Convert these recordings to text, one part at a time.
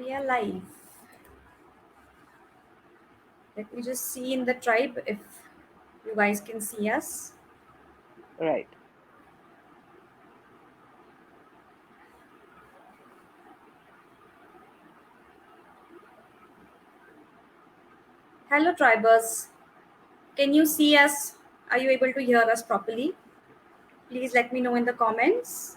We are live. Let me just see in the tribe if you guys can see us. Right. Hello, tribers. Can you see us? Are you able to hear us properly? Please let me know in the comments.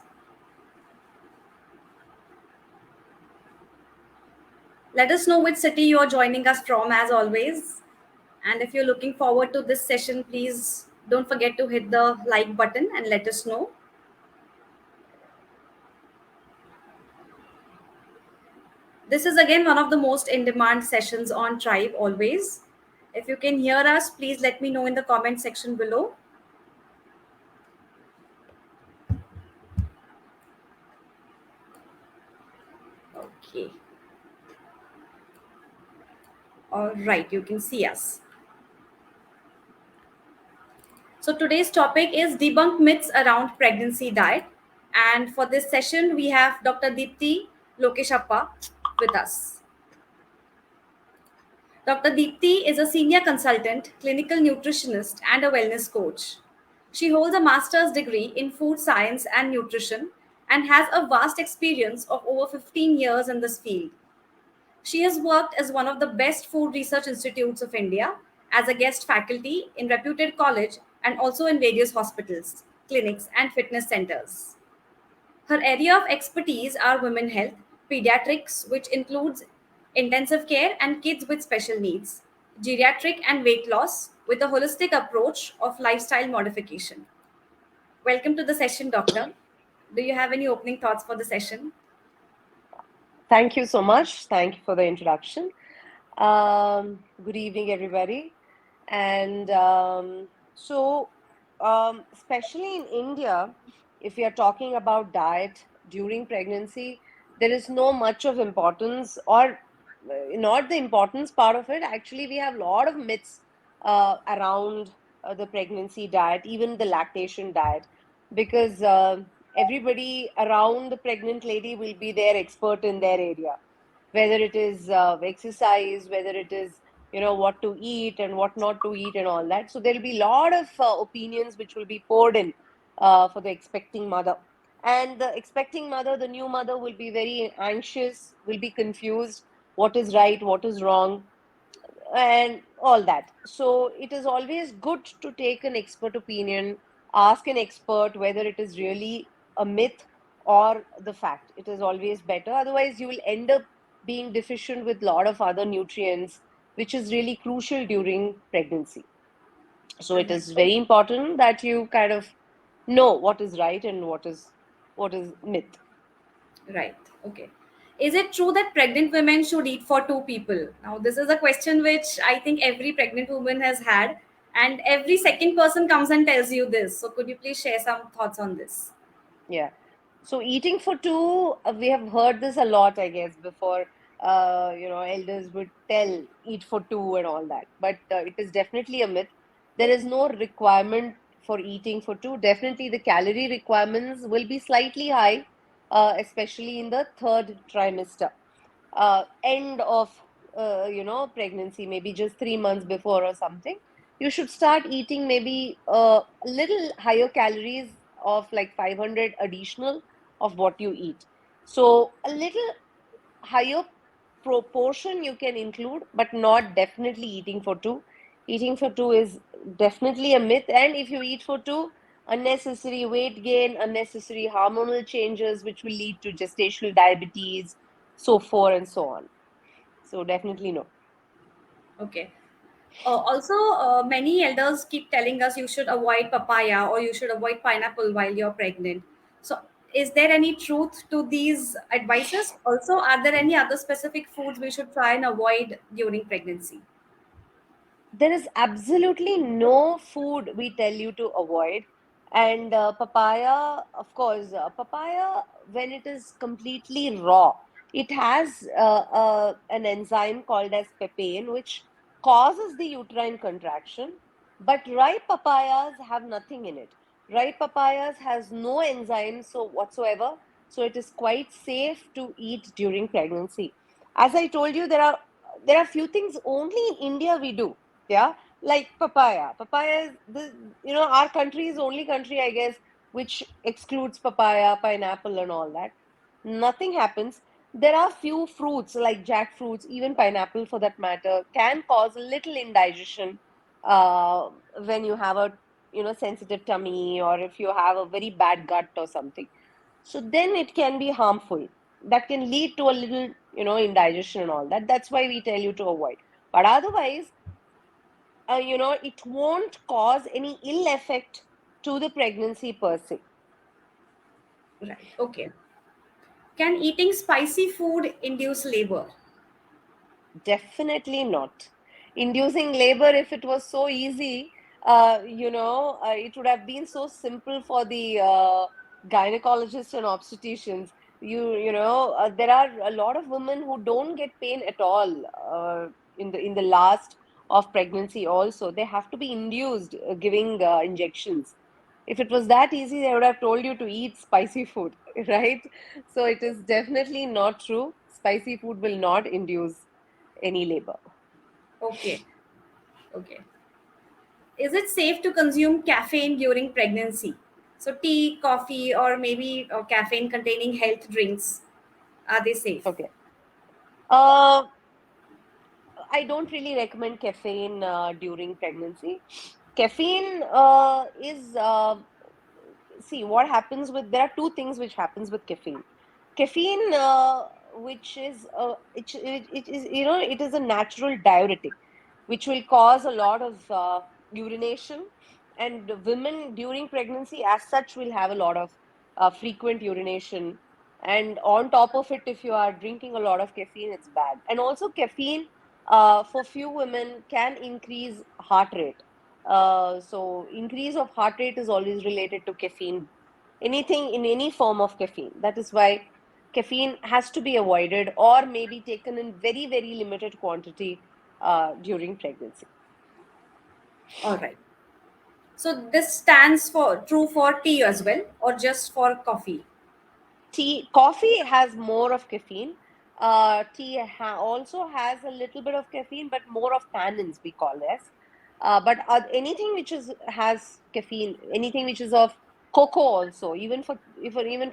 Let us know which city you are joining us from, as always. And if you're looking forward to this session, please don't forget to hit the like button and let us know. This is again one of the most in demand sessions on Tribe always. If you can hear us, please let me know in the comment section below. Okay. All right, you can see us. So today's topic is debunk myths around pregnancy diet. And for this session, we have Dr. Deepti Lokeshappa with us. Dr. Deepti is a senior consultant, clinical nutritionist, and a wellness coach. She holds a master's degree in food science and nutrition and has a vast experience of over 15 years in this field. She has worked as one of the best food research institutes of India, as a guest faculty in reputed college and also in various hospitals, clinics, and fitness centers. Her area of expertise are women health, pediatrics, which includes intensive care and kids with special needs, geriatric and weight loss with a holistic approach of lifestyle modification. Welcome to the session, doctor. Do you have any opening thoughts for the session? Thank you so much. Thank you for the introduction. Good evening, everybody. And especially in India, if we are talking about diet during pregnancy, there is no much of importance, or not the importance part of it. Actually, we have a lot of myths around the pregnancy diet, even the lactation diet, because everybody around the pregnant lady will be their expert in their area, whether it is exercise, whether it is what to eat and what not to eat and all that. So there will be a lot of opinions which will be poured in for the expecting mother. And the expecting mother, the new mother, will be very anxious, will be confused, what is right, what is wrong, and all that. So it is always good to take an expert opinion, ask an expert whether it is really a myth or the fact. It is always better. Otherwise, you will end up being deficient with a lot of other nutrients, which is really crucial during pregnancy. So it Right. is very important that you kind of know what is right and what is myth. Right. Okay. Is it true that pregnant women should eat for two people? Now, this is a question which I think every pregnant woman has had, and every second person comes and tells you this. So, could you please share some thoughts on this? Yeah. So eating for two, we have heard this a lot, I guess, before. Elders would tell eat for two and all that, but it is definitely a myth. There is no requirement for eating for two. Definitely, the calorie requirements will be slightly high, especially in the third trimester, end of pregnancy, maybe just 3 months before or something. You should start eating maybe a little higher calories of like 500 additional of what you eat. So a little higher proportion you can include, but not definitely eating for two. Eating for two is definitely a myth. And if you eat for two, unnecessary weight gain, unnecessary hormonal changes, which will lead to gestational diabetes, so forth and so on. So definitely no. Okay. Also, many elders keep telling us you should avoid papaya or you should avoid pineapple while you're pregnant. So, is there any truth to these advices? Also, are there any other specific foods we should try and avoid during pregnancy? There is absolutely no food we tell you to avoid. And papaya, of course, papaya, when it is completely raw, it has an enzyme called as papain, which causes the uterine contraction. But ripe papayas have nothing in it. Ripe papayas has no enzymes so whatsoever, so it is quite safe to eat during pregnancy. As I told you, there are few things only in India we do. Yeah, like papaya. Papaya is our country is only country, I guess, which excludes papaya, pineapple, and all that. Nothing happens. There are few fruits like jackfruits, even pineapple for that matter, can cause a little indigestion uh, when you have a sensitive tummy, or if you have a very bad gut or something. So then it can be harmful. That can lead to a little indigestion and all that. That's why we tell you to avoid. But otherwise, it won't cause any ill effect to the pregnancy per se. Right. Okay. Can eating spicy food induce labor? Definitely not. Inducing labor, if it was so easy, it would have been so simple for the gynecologists and obstetricians. There are a lot of women who don't get pain at all in the last of pregnancy. Also, they have to be induced giving injections. If it was that easy, they would have told you to eat spicy food, right? So it is definitely not true. Spicy food will not induce any labor. Okay. Okay. Is it safe to consume caffeine during pregnancy? So, tea, coffee, or maybe caffeine containing health drinks, are they safe? Okay. Uh, I don't really recommend caffeine during pregnancy. Caffeine is see what happens with there are two things which happens with caffeine. Caffeine, which is it is it is a natural diuretic, which will cause a lot of urination, and women during pregnancy, as such, will have a lot of frequent urination. And on top of it, if you are drinking a lot of caffeine, it's bad. And also, caffeine for few women can increase heart rate. So increase of heart rate is always related to caffeine, anything in any form of caffeine. That is why caffeine has to be avoided, or maybe taken in very, very limited quantity during pregnancy. All right. So, this stands for true for tea as well, or just for coffee? Coffee has more of caffeine. Also has a little bit of caffeine, but more of tannins, we call this. But anything which is has caffeine, anything which is of cocoa, also, even for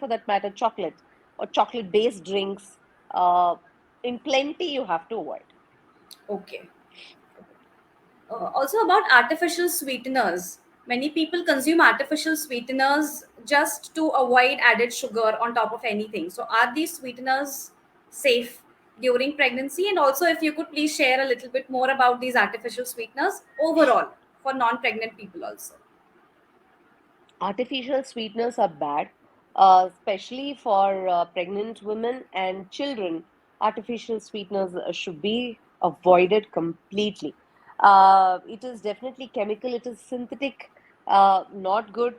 that matter, chocolate or chocolate based drinks, uh, in plenty, you have to avoid. Okay. Also, about artificial sweeteners. Many people consume artificial sweeteners just to avoid added sugar on top of anything. So, are these sweeteners safe during pregnancy? And also, if you could please share a little bit more about these artificial sweeteners overall for non pregnant people, also. Artificial sweeteners are bad, especially for pregnant women and children. Artificial sweeteners should be avoided completely. It is definitely chemical, it is synthetic, not good.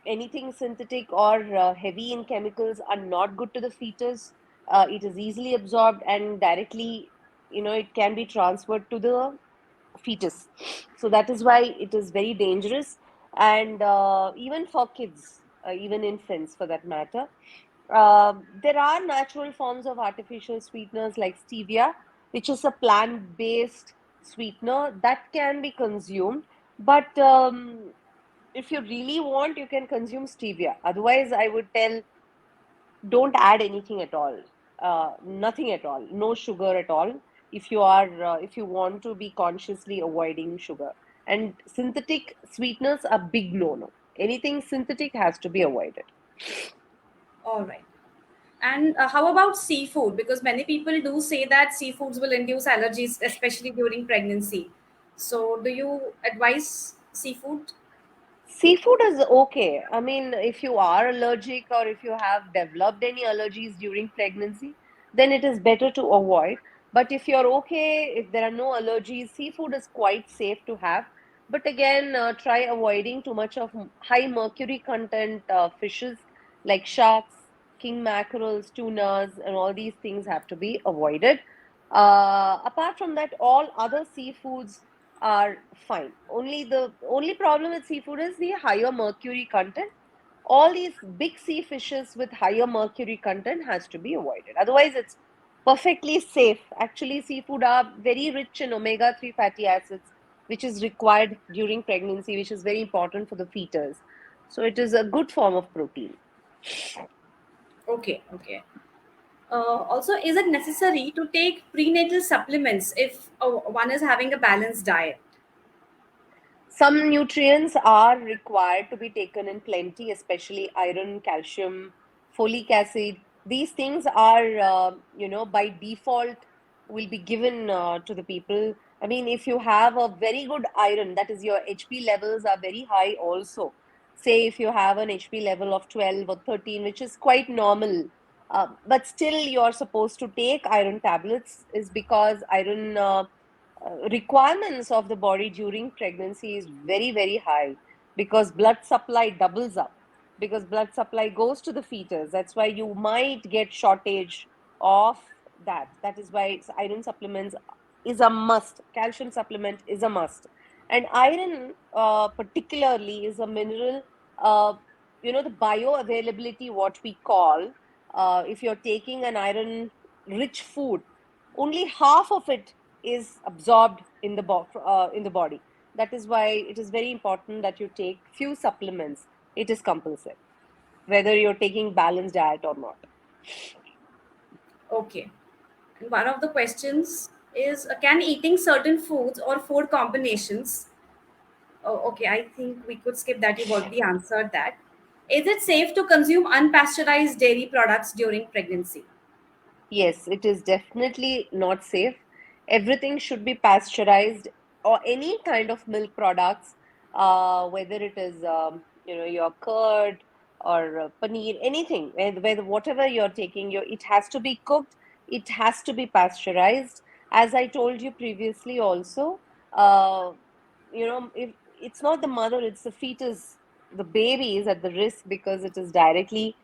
Anything synthetic or heavy in chemicals are not good to the fetus. It is easily absorbed and directly, it can be transferred to the fetus. So that is why it is very dangerous. And even for kids, even infants for that matter, there are natural forms of artificial sweeteners like stevia, which is a plant based sweetener that can be consumed. But if you really want, you can consume stevia. Otherwise, I would tell, don't add anything at all, nothing at all, no sugar at all, if you want to be consciously avoiding sugar. And synthetic sweeteners are big no no. Anything synthetic has to be avoided. All right. And how about seafood? Because many people do say that seafoods will induce allergies, especially during pregnancy. So, do you advise seafood? Seafood is okay. I mean, if you are allergic or if you have developed any allergies during pregnancy, then it is better to avoid. But if you're okay, if there are no allergies, seafood is quite safe to have. But again, try avoiding too much of high mercury content fishes like sharks, king mackerels, tunas, and all these things have to be avoided. Apart from that, all other seafoods are fine. Only problem with seafood is the higher mercury content. All these big sea fishes with higher mercury content has to be avoided. Otherwise, it's Perfectly safe. Actually, seafood are very rich in omega-3 fatty acids, which is required during pregnancy, which is very important for the fetus. So it is a good form of protein. Okay, okay. Also, is it necessary to take prenatal supplements if one is having a balanced diet? Some nutrients are required to be taken in plenty, especially iron, calcium, folic acid. These things are, by default will be given to the people. I mean, if you have a very good iron, that is your HP levels are very high also. Say if you have an HP level of 12 or 13, which is quite normal, but still you're supposed to take iron tablets is because iron requirements of the body during pregnancy is very very high because blood supply doubles up because blood supply goes to the fetus. That's why you might get shortage of that is why iron supplements is a must. Calcium supplement is a must. And iron particularly is a mineral, uh, the bioavailability what we call, if you're taking an iron rich food, only half of it is absorbed in the body. That is why it is very important that you take few supplements. It is compulsory, whether you're taking balanced diet or not. Okay. And one of the questions is can eating certain foods or food combinations, oh, okay, I think we could skip that. You've already answered that. Is it safe to consume unpasteurized dairy products during pregnancy? Yes, it is definitely not safe. Everything should be pasteurized, or any kind of milk products, whether it is your curd or paneer, anything, whether whatever you're taking, it has to be cooked. It has to be pasteurized. As I told you previously, also, uh, if it's not the mother, it's the fetus. The baby is at the risk because it is directly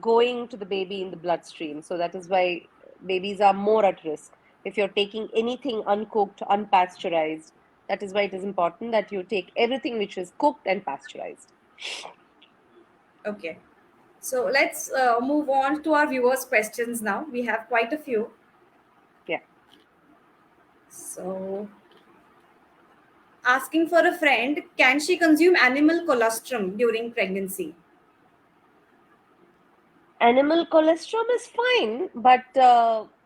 going to the baby in the bloodstream. So that is why babies are more at risk. If you're taking anything uncooked, unpasteurized, that is why it is important that you take everything which is cooked and pasteurized. Okay. So let's move on to our viewers' questions now. We have quite a few. Yeah. So, asking for a friend, can she consume animal colostrum during pregnancy? Animal colostrum is fine, but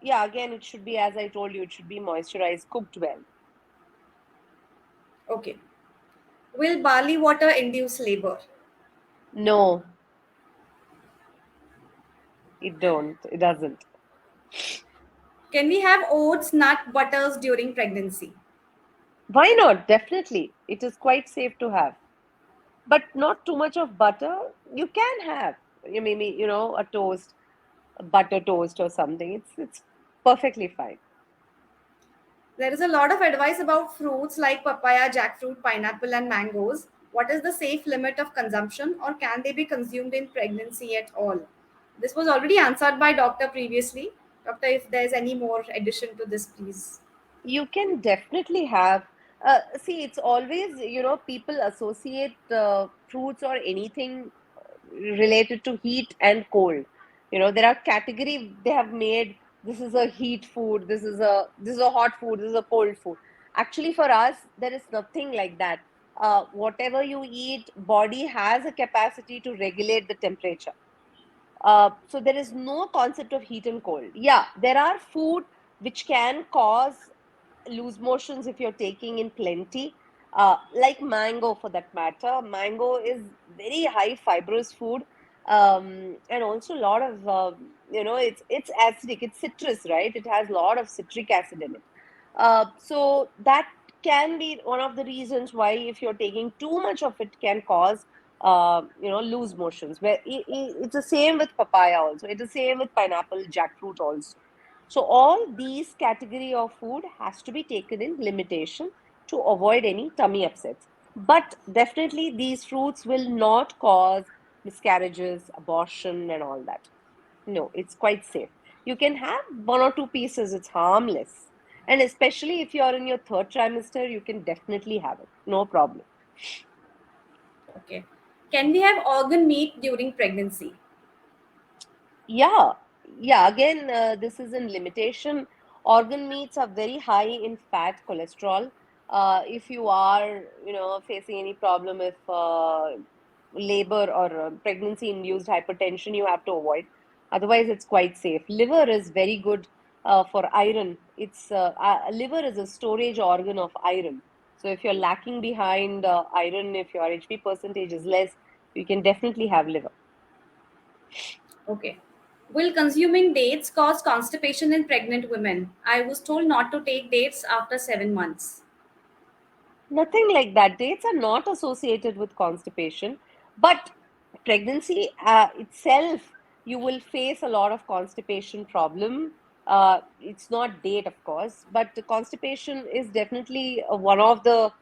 yeah, again, it should be, as I told you, it should be moisturized, cooked well. Okay. Will barley water induce labor? No, it doesn't. Can we have oats, nut butters during pregnancy? Why not? Definitely. It is quite safe to have. But not too much of butter. You can have, maybe, a toast, a butter toast or something. It's perfectly fine. There is a lot of advice about fruits like papaya, jackfruit, pineapple, and mangoes. What is the safe limit of consumption, or can they be consumed in pregnancy at all? This was already answered by doctor previously. Doctor, if there's any more addition to this, please. You can definitely have. See, it's always, people associate fruits or anything related to heat and cold. There are category they have made. This is a heat food. This is a hot food. This is a cold food. Actually, for us, there is nothing like that. Whatever you eat, body has a capacity to regulate the temperature. So there is no concept of heat and cold. Yeah, there are food which can cause loose motions if you're taking in plenty, like mango for that matter. Mango is very high fibrous food, and also a lot of it's acidic. It's citrus, right? It has a lot of citric acid in it. So that can be one of the reasons why, if you're taking too much of it, can cause loose motions. Where it's the same with papaya also. It's the same with pineapple, jackfruit also. So all these category of food has to be taken in limitation to avoid any tummy upsets. But definitely these fruits will not cause miscarriages, abortion, and all that. No, it's quite safe. You can have one or two pieces, it's harmless. And especially if you're in your third trimester, you can definitely have it. No problem. Okay. Can we have organ meat during pregnancy? Yeah, yeah, again, this is in limitation. Organ meats are very high in fat, cholesterol. If you are, facing any problem with labor or pregnancy-induced hypertension, you have to avoid. Otherwise, it's quite safe. Liver is very good for iron. Liver is a storage organ of iron. So if you're lacking behind iron, if your HP percentage is less, you can definitely have liver. Okay. Will consuming dates cause constipation in pregnant women? I was told not to take dates after 7 months. Nothing like that. Dates are not associated with constipation, but pregnancy itself, you will face a lot of constipation problem. It's not date, of course, but the constipation is definitely one of the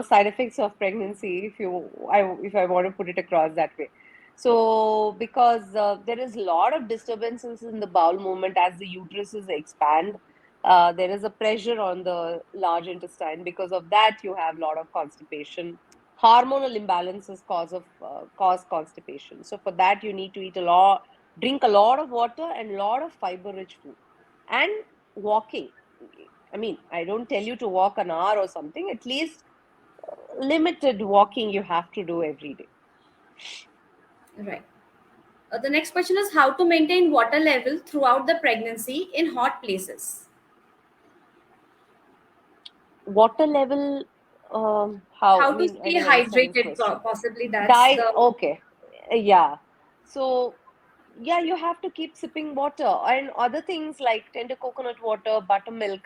side effects of pregnancy. If I want to put it across that way. So because there is a lot of disturbances in the bowel movement as the uteruses expand, there is a pressure on the large intestine. Because of that, you have a lot of constipation. Hormonal imbalances cause constipation. So for that, you need to eat a lot, drink a lot of water and a lot of fiber-rich food, and walking. I mean, I don't tell you to walk an hour or something. At least limited walking you have to do every day. Right. The next question is how to maintain water level throughout the pregnancy in hot places. Water level, how? I How to mean, I stay don't understand this hydrated, question. possibly that's Diet, the. okay. Yeah. So, yeah, you have to keep sipping water and other things like tender coconut water, buttermilk.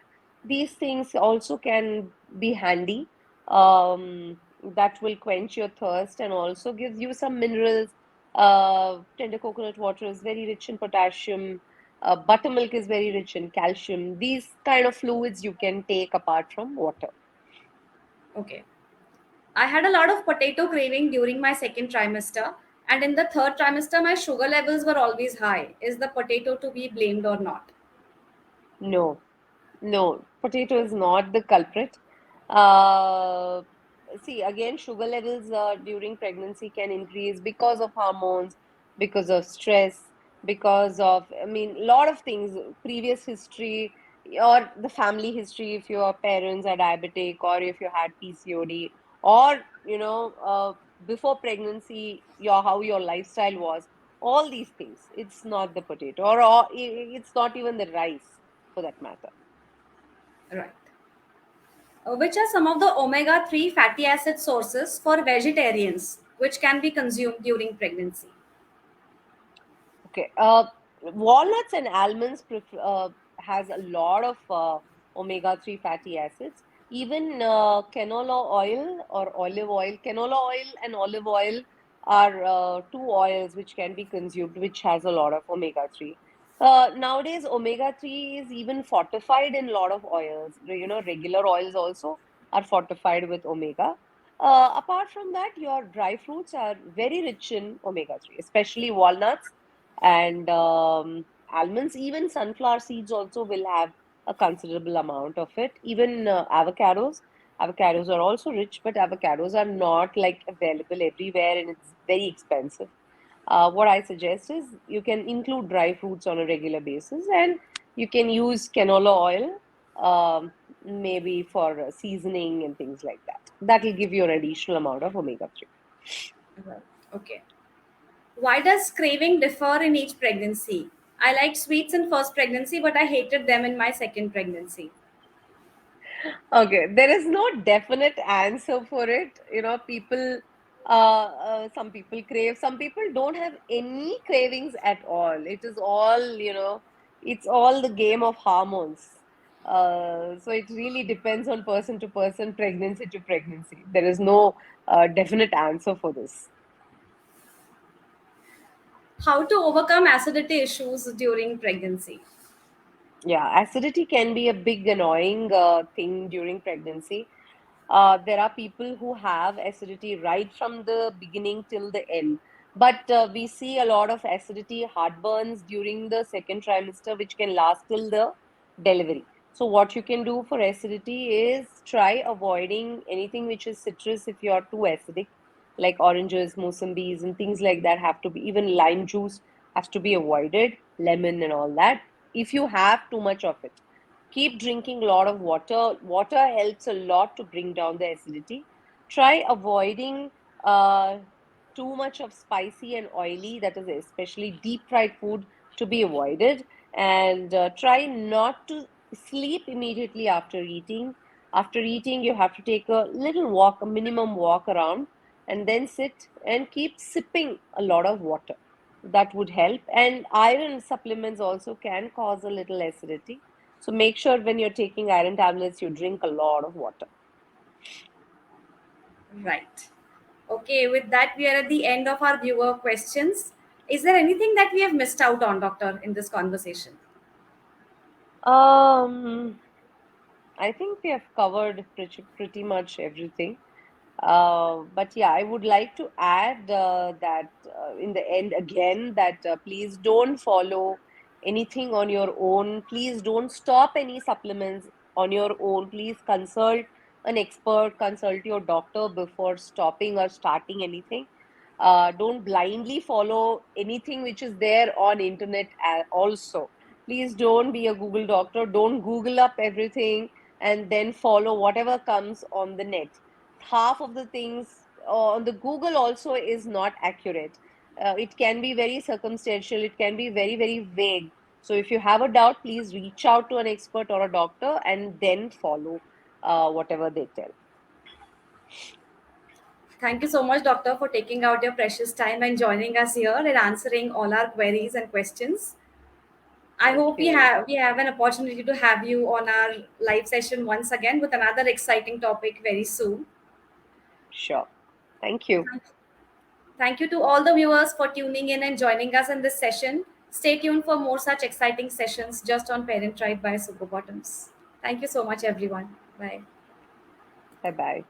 These things also can be handy. That will quench your thirst and also gives you some minerals. Tender coconut water is very rich in potassium. Buttermilk is very rich in calcium. These kind of fluids you can take apart from water. Okay. I had a lot of potato craving during my second trimester, and in the third trimester, my sugar levels were always high. Is the potato to be blamed or not? No. No, potato is not the culprit. Uh, See, again, sugar levels during pregnancy can increase because of hormones, because of stress, because of, I mean, a lot of things, previous history or the family history, if your parents are diabetic or if you had PCOD or, before pregnancy, how your lifestyle was, all these things. It's not the potato or it's not even the rice for that matter. Right. Which are some of the omega 3 fatty acid sources for vegetarians which can be consumed during pregnancy? Okay. Walnuts and almonds has a lot of omega-3 fatty acids. Even canola oil or olive oil. Canola oil and olive oil are two oils which can be consumed, which has a lot of omega-3. Nowadays, omega-3 is even fortified in a lot of oils. Regular oils also are fortified with omega. Apart from that, your dry fruits are very rich in omega-3, especially walnuts and almonds. Even sunflower seeds also will have a considerable amount of it. Even avocados are also rich, but avocados are not like available everywhere and it's very expensive. What I suggest is you can include dry fruits on a regular basis, and you can use canola oil, maybe for seasoning and things like that. That will give you an additional amount of omega 3. Right. Okay. Why does craving differ in each pregnancy? I liked sweets in first pregnancy, but I hated them in my second pregnancy. Okay, there is no definite answer for it. Some people crave, some people don't have any cravings at all. It is all, it's all the game of hormones. So it really depends on person to person, pregnancy to pregnancy. There is no definite answer for this. How to overcome acidity issues during pregnancy? Yeah, acidity can be a big annoying thing during pregnancy. There are people who have acidity right from the beginning till the end. But we see a lot of acidity, heartburns during the second trimester, which can last till the delivery. So, what you can do for acidity is try avoiding anything which is citrus if you are too acidic, like oranges, mosambis, and things like that have to be, even lime juice has to be avoided. lemon and all that, if you have too much of it. Keep drinking a lot of water. Water helps a lot to bring down the acidity. Try avoiding uh, too much of spicy and oily, that is especially deep fried food, to be avoided. And try not to sleep immediately after eating. After eating, you have to take a little walk, a minimum walk around, and then sit and keep sipping a lot of water. That would help. And iron supplements also can cause a little acidity, so make sure when you're taking iron tablets, you drink a lot of water. Right. Okay, with that, we are at the end of our viewer questions. Is there anything that we have missed out on, Doctor, in this conversation? Um, I think we have covered pretty much everything. But yeah, I would like to add that in the end again, that please don't follow anything on your own. Please don't stop any supplements on your own. Please consult an expert, consult your doctor before stopping or starting anything. Don't blindly follow anything which is there on internet also. Please don't be a Google doctor. Don't Google up everything and then follow whatever comes on the net. Half of the things on the Google also is not accurate. It can be very circumstantial, it can be very, very vague. So if you have a doubt, please reach out to an expert or a doctor and then follow whatever they tell. Thank you so much, Doctor, for taking out your precious time and joining us here and answering all our queries and questions. I Thank hope you. we have an opportunity to have you on our live session once again with another exciting topic very soon. Sure. Thank you. Thank you to all the viewers for tuning in and joining us in this session. Stay tuned for more such exciting sessions just on Parent Tribe by SuperBottoms. Thank you so much, everyone. Bye. Bye bye.